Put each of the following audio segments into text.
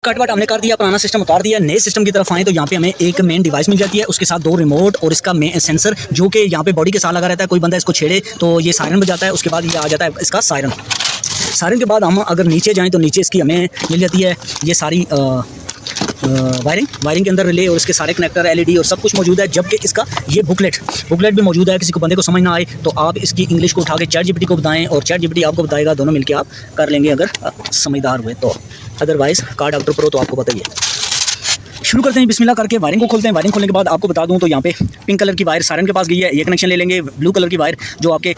Cut हमने कर दिया, पुराना सिस्टम उतार दिया, नए सिस्टम की तरफ आए तो यहाँ पे हमें एक मेन डिवाइस मिल जाती है, उसके साथ दो रिमोट और इसका सेंसर जो कि यहाँ पे बॉडी के साथ लगा रहता है। कोई बंदा इसको छेड़े तो ये सायरन बजाता है, उसके बाद ये आ जाता है इसका सायरन के बाद हम अगर नीचे जाएँ तो नीचे इसकी हमें मिल जाती है ये सारी वायरिंग के अंदर रिले और इसके सारे कनेक्टर एलईडी और सब कुछ मौजूद है। जबकि इसका ये बुकलेट भी मौजूद है। किसी को बंदे को समझ ना आए तो आप इसकी इंग्लिश को उठा के चैट जीपीटी को बताएं और चैट जीपीटी आपको बताएगा। दोनों मिलकर आप कर लेंगे अगर समझदार हुए तो, अदरवाइज़ कार डॉक्टर प्रो तो आपको बताइए। शुरू करते हैं बिस्मिल्लाह करके, वायरिंग को खोलते हैं। वायरिंग खोलने के बाद आपको बता दूं तो यहाँ पे पिंक कलर की वायर सायरन के पास गई है, ये कनेक्शन ले लेंगे। ब्लू कलर की वायर जो आपके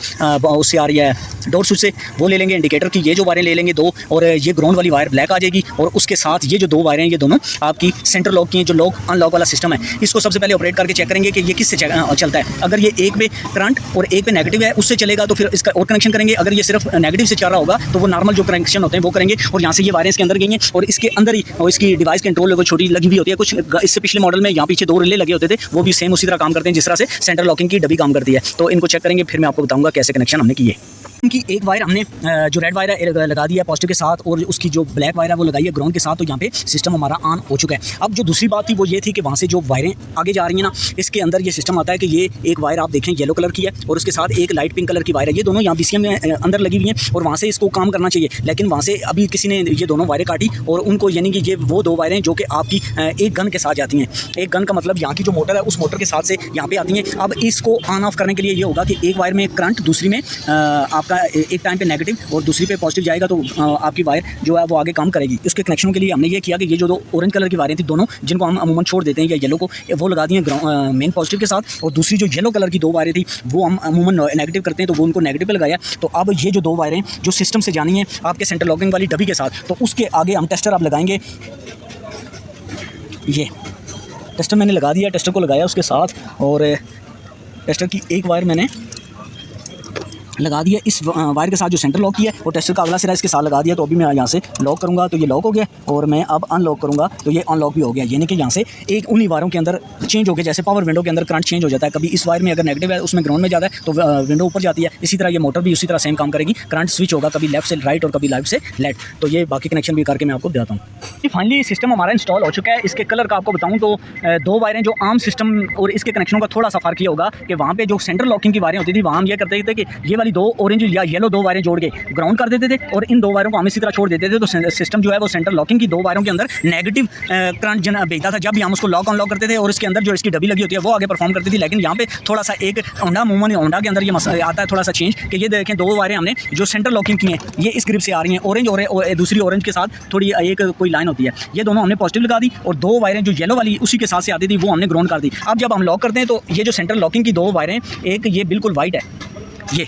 उससे आ रही है डोर स्विच से, वो ले लेंगे। इंडिकेटर की ये जो वायरें ले लेंगे दो, और ये ग्राउंड वाली वायर ब्लैक आ जाएगी। और उसके साथ ये जो दो वायरें हैं ये दोनों आपकी सेंटर लॉक की हैं, जो लॉक अनलॉक वाला सिस्टम है। इसको सबसे पहले ऑपरेट करके चेक करेंगे कि ये किससे चलता है। अगर ये एक पे करंट और एक पे नेगेटिव है उससे चलेगा तो फिर इसका और कनेक्शन करेंगे। अगर ये सिर्फ नेगेटिव से चल रहा होगा तो वो नॉर्मल जो कनेक्शन होते हैं वो करेंगे। और यहाँ से ये वायरें इसके अंदर गई हैं और इसके अंदर ही और इसकी डिवाइस कंट्रोल को छोटी लगी हुई होती है। कुछ इससे पिछले मॉडल में यहाँ पीछे दो रिले लगे होते थे, वो भी सेम उसी तरह काम करते हैं जिस तरह से सेंटर लॉकिंग की डब्बी काम करती है। तो इनको चेक करेंगे, फिर मैं आपको बताऊंगा कैसे कनेक्शन हमने किए। इनकी एक वायर हमने जो रेड वायर है लगा दी है पॉजिटिव के साथ, और उसकी जो ब्लैक वायर है वो लगाई है ग्राउंड के साथ। तो यहाँ पे सिस्टम हमारा ऑन हो चुका है। अब जो दूसरी बात थी वो ये थी कि वहाँ से जो वायरें आगे जा रही हैं ना, इसके अंदर ये सिस्टम आता है कि ये एक वायर आप देखें येलो कलर की है और उसके साथ एक लाइट पिंक कलर की वायर है। ये दोनों यहाँ बीसीएम में अंदर लगी हुई हैं और वहाँ से इसको काम करना चाहिए, लेकिन वहाँ से अभी किसी ने ये दोनों वायरें काटी और उनको, यानी कि ये वो दो वायरें जो कि आपकी एक गन के साथ जाती हैं। एक गन का मतलब यहाँ की जो मोटर है उस मोटर के साथ से यहाँ पे आती हैं। अब इसको ऑन ऑफ करने के लिए ये होगा कि एक वायर में करंट, दूसरी में आपका एक टाइम पे नेगेटिव और दूसरी पे पॉजिटिव जाएगा, तो आपकी वायर जो है वो आगे काम करेगी। उसके कनेक्शनों के लिए हमने ये किया कि ये जो दो ऑरेंज कलर की वायरें थी दोनों, जिनको हम अमूमन छोड़ देते हैं या येलो को, वो लगा दी हैं मेन पॉजिटिव के साथ, और दूसरी जो येलो कलर की दो वायरें थी वो हम अमूमन नेगेटिव करते हैं तो वो उनको नेगेटिव पे लगाया। तो अब ये जो दो वायरें जो सिस्टम से जानी है आपके सेंटर लॉकिंग वाली डब्बी के साथ, तो उसके आगे हम टेस्टर आप लगाएंगे। ये टेस्टर मैंने लगा दिया, टेस्टर को लगाया उसके साथ, और टेस्टर की एक वायर मैंने लगा दिया इस वायर के साथ जो सेंटर लॉक की है, और टेस्टर का अगला सिरा इसके साथ लगा दिया। तो अभी मैं यहाँ से लॉक करूँगा तो ये लॉक हो गया, और मैं अब अनलॉक करूँगा तो ये अनलॉक भी हो गया। यानी कि यहाँ से एक उन्हीं वायरों के अंदर चेंज हो गया, जैसे पावर विंडो के अंदर करंट चेंज हो जाता है। कभी इस वायर में अगर नेगेटिव है उसमें ग्राउंड में जाता है तो विंडो ऊपर जाती है। इसी तरह ये मोटर भी उसी तरह सेम काम करेगी, करंट स्विच होगा कभी लेफ्ट से राइट और कभी राइट से लेफ्ट। तो ये बाकी कनेक्शन भी करके मैं आपको बताता हूँ। फाइनली सिस्टम हमारा इंस्टॉल हो चुका है। इसके कलर का आपको बताऊँ तो दो वायरें जो आम सिस्टम और इसके कनेक्शनों का थोड़ा सा फर्क ये होगा कि वहाँ पे जो सेंटर लॉकिंग की वायरें होती थी वहाँ हम ये करते थे कि ये वाली दो ऑरेंज या येलो दो वायरें जोड़ के ग्राउंड कर देते थे और इन दो वायरों को हम इसी तरह छोड़ देते थे। तो सिस्टम जो है वो सेंटर लॉकिंग की दो वायरों के अंदर नेगेटिव करंट भेजता था जब भी हम उसको लॉक अनलॉक करते थे, और इसके अंदर जो इसकी डब्बी लगी होती है वो आगे परफॉर्म करती थी। लेकिन यहाँ पे थोड़ा सा एक होंडा के अंदर ये आता है थोड़ा सा चेंज कि ये देखें दो वायरें हमने जो सेंटर लॉकिंग की हैं ये इस ग्रिप से आ रही हैं, ऑरेंज और दूसरी ऑरेंज के साथ थोड़ी एक कोई लाइन होती है, ये दोनों हमने पॉजिटिव लगा दी, और दो वायरें जो येलो वाली उसी के साथ से आती थी वो हमने ग्राउंड कर दी। अब जब हम लॉक करते हैं तो ये जो सेंटर लॉकिंग की दो वायरें, एक ये बिल्कुल वाइट है, ये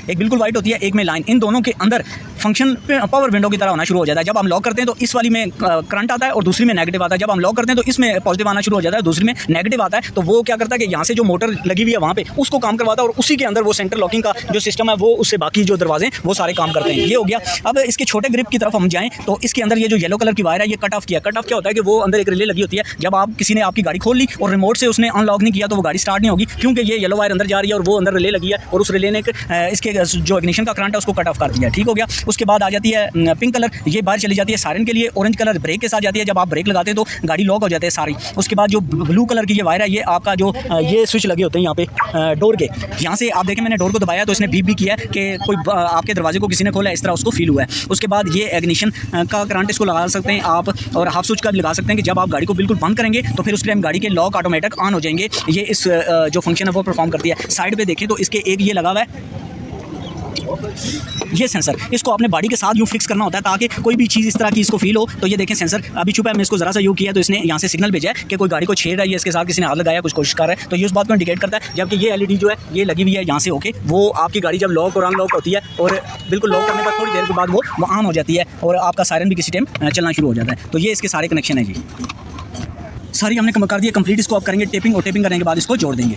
एक बिल्कुल वाइट होती है, एक में लाइन, इन दोनों के अंदर फंक्शन पावर विंडो की तरह होना शुरू हो जाता है। जब हम लॉक करते हैं तो इस वाली में करंट आता है और दूसरी में नेगेटिव आता है। जब हम लॉक करते हैं तो इसमें पॉजिटिव आना शुरू हो जाता है, दूसरी में नेगेटिव आता है। तो वो क्या करता है कि यहाँ से जो मोटर लगी हुई है वहाँ पे उसको काम करवाता है, और उसी के अंदर वो सेंटर लॉकिंग का जो सिस्टम है वो उससे बाकी जो दरवाजे वो सारे काम करते हैं। ये हो गया। अब इसके छोटे ग्रिप की तरफ हम जाएँ तो इसके अंदर ये जो येलो कलर की वायर है ये कट ऑफ किया। कट ऑफ क्या होता है कि वो अंदर एक रिले लगी होती है। जब आप किसी ने आपकी गाड़ी खोल ली और रिमोट से उसने अनलॉक नहीं किया तो वो गाड़ी स्टार्ट नहीं होगी, क्योंकि ये येलो वायर अंदर जा रही है और वो अंदर रिले लगी है, और उस रिले ने इसके जो इग्निशन का करंट है उसको कट ऑफ कर दिया। ठीक हो गया। उसके बाद आ जाती है पिंक कलर, ये बाहर चली जाती है सायरन के लिए। ऑरेंज कलर ब्रेक के साथ जाती है, जब आप ब्रेक लगाते हैं तो गाड़ी लॉक हो जाती है सारी। उसके बाद जो ब्लू कलर की ये वायर है ये आपका जो ये स्विच लगे होते हैं यहाँ पे डोर के, यहाँ से आप देखें मैंने डोर को दबाया तो इसने बीप भी किया है कि कोई आपके दरवाजे को किसी ने खोला, इस तरह उसको फील हुआ है। उसके बाद ये इग्निशन का करंट इसको लगा सकते हैं आप, और हाफ स्विच का भी लगा सकते हैं कि जब आप गाड़ी को बिल्कुल बंद करेंगे तो फिर उस टाइम गाड़ी के लॉक ऑटोमेटिक ऑन हो जाएंगे। ये इस जो फंक्शन है वो परफॉर्म करती है। साइड पे देखें तो इसके एक ये लगा हुआ है ये सेंसर, इसको आपने बॉडी के साथ यूँ फिक्स करना होता है ताकि कोई भी चीज़ इस तरह की इसको फील हो। तो ये देखें सेंसर अभी छुपा है, मैं इसको ज़रा सा यूँ किया तो इसने यहाँ से सिग्नल भेजा है कि कोई गाड़ी को छेड़ रहा है, इसके साथ किसी ने हाथ लगाया, कुछ कोशिश कर रहा है, तो ये उस बात को इंडिकेट करता है। जबकि ये एलईडी जो है ये लगी हुई है यहाँ से होके, वो आपकी गाड़ी जब लॉक और अनलॉक होती है और बिल्कुल लॉक करने पर थोड़ी देर के बाद वो ऑन हो जाती है और आपका सायरन भी किसी टाइम चलना शुरू हो जाता है। तो ये इसके सारे कनेक्शन है जी, सारी हमने कर दिया कंप्लीट। इसको आप करेंगे टेपिंग, और टेपिंग करने के बाद इसको जोड़ देंगे।